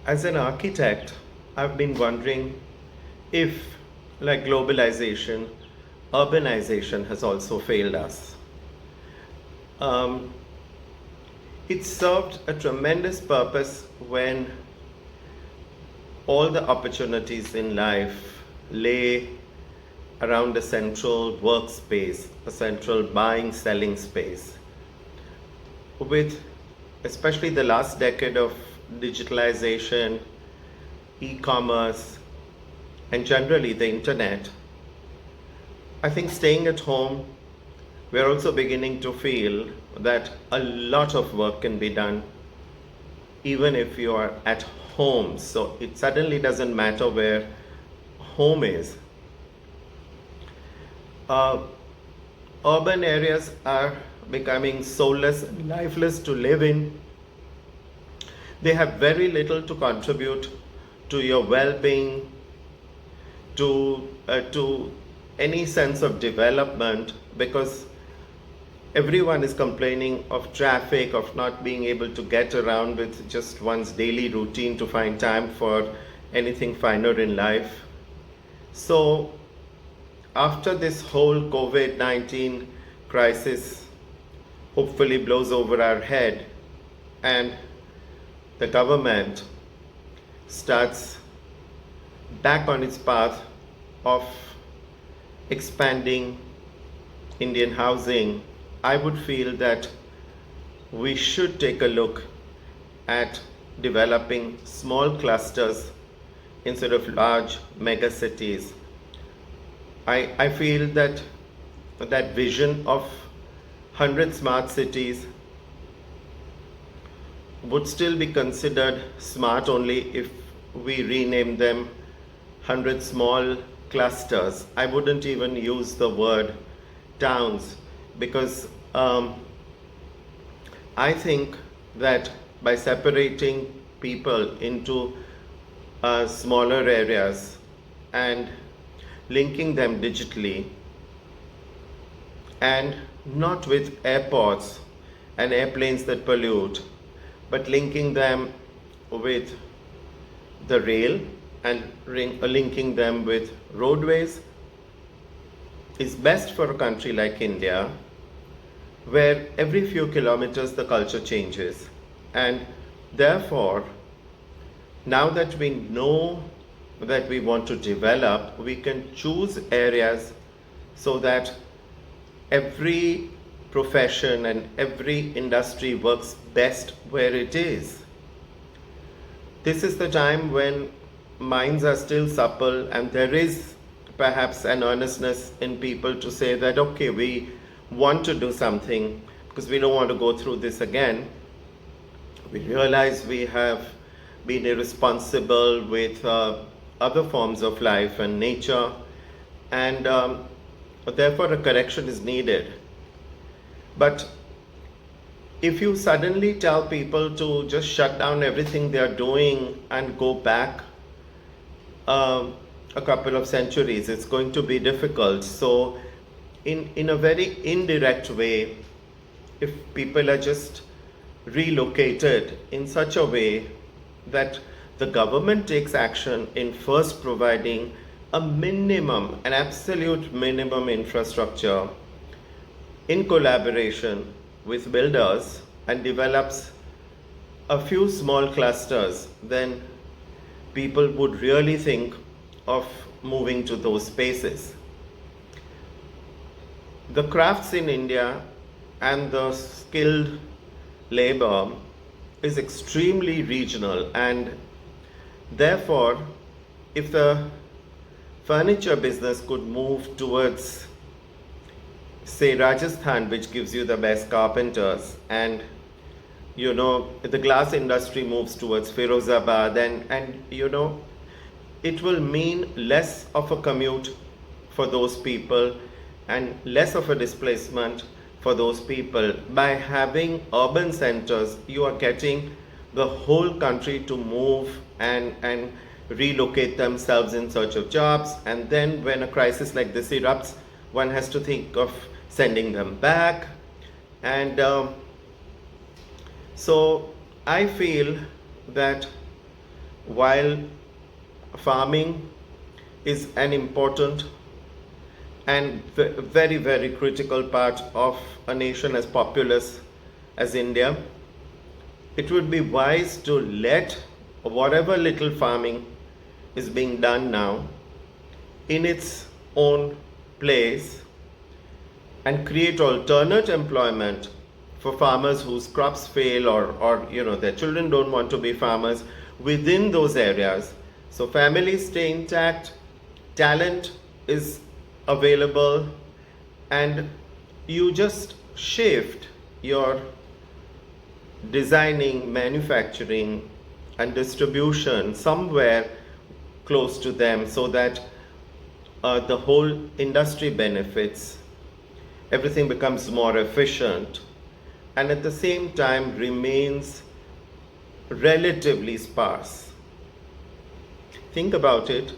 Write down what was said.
As an architect, I've been wondering if, like globalization, urbanization has also failed us. Um, it served a tremendous purpose when all the opportunities in life lay around a central workspace, a central buying, selling space. With especially the last decade of digitalization, e commerce, and generally the internet, I think staying at home, we're also beginning to feel that a lot of work can be done even if you are at home. So it suddenly doesn't matter where home is. Uh, Urban areas are becoming soulless and lifeless to live in. They have very little to contribute to your well-being, to any sense of development, because everyone is complaining of traffic, of not being able to get around with just one's daily routine to find time for anything finer in life. So after this whole COVID-19 crisis hopefully blows over our head and the government starts back on its path of expanding Indian housing, I would feel that we should take a look at developing small clusters instead of large mega cities. I feel that that vision of 100 smart cities would still be considered smart only if we rename them 100 small clusters. I wouldn't even use the word towns because I think that by separating people into smaller areas and linking them digitally, and not with airports and airplanes that pollute, but linking them with the rail and linking them with roadways is best for a country like India, where every few kilometers the culture changes. And therefore, now that we know that we want to develop, we can choose areas so that every profession and every industry works best where it is. This is the time when minds are still supple and there is perhaps an earnestness in people to say that, okay, we want to do something because we don't want to go through this again. We realize we have been irresponsible with other forms of life and nature, and therefore a correction is needed. But if you suddenly tell people to just shut down everything they are doing and go back a couple of centuries, it's going to be difficult. So in a very indirect way, if people are just relocated in such a way that the government takes action in first providing a minimum, an absolute minimum infrastructure in collaboration with builders and develops a few small clusters, then people would really think of moving to those spaces. The crafts in India and the skilled labor is extremely regional, and therefore if the furniture business could move towards, say, Rajasthan, which gives you the best carpenters, and the glass industry moves towards Firozabad, and it will mean less of a commute for those people and less of a displacement for those people. By having urban centers, you are getting the whole country to move and relocate themselves in search of jobs, and then when a crisis like this erupts, one has to think of sending them back. And so I feel that while farming is an important and very, very critical part of a nation as populous as India, it would be wise to let whatever little farming is being done now in its own place and create alternate employment for farmers whose crops fail, or their children don't want to be farmers within those areas. So families stay intact, talent is available, and you just shift your designing, manufacturing and distribution somewhere close to them, so that the whole industry benefits, everything becomes more efficient, and at the same time remains relatively sparse. Think about it.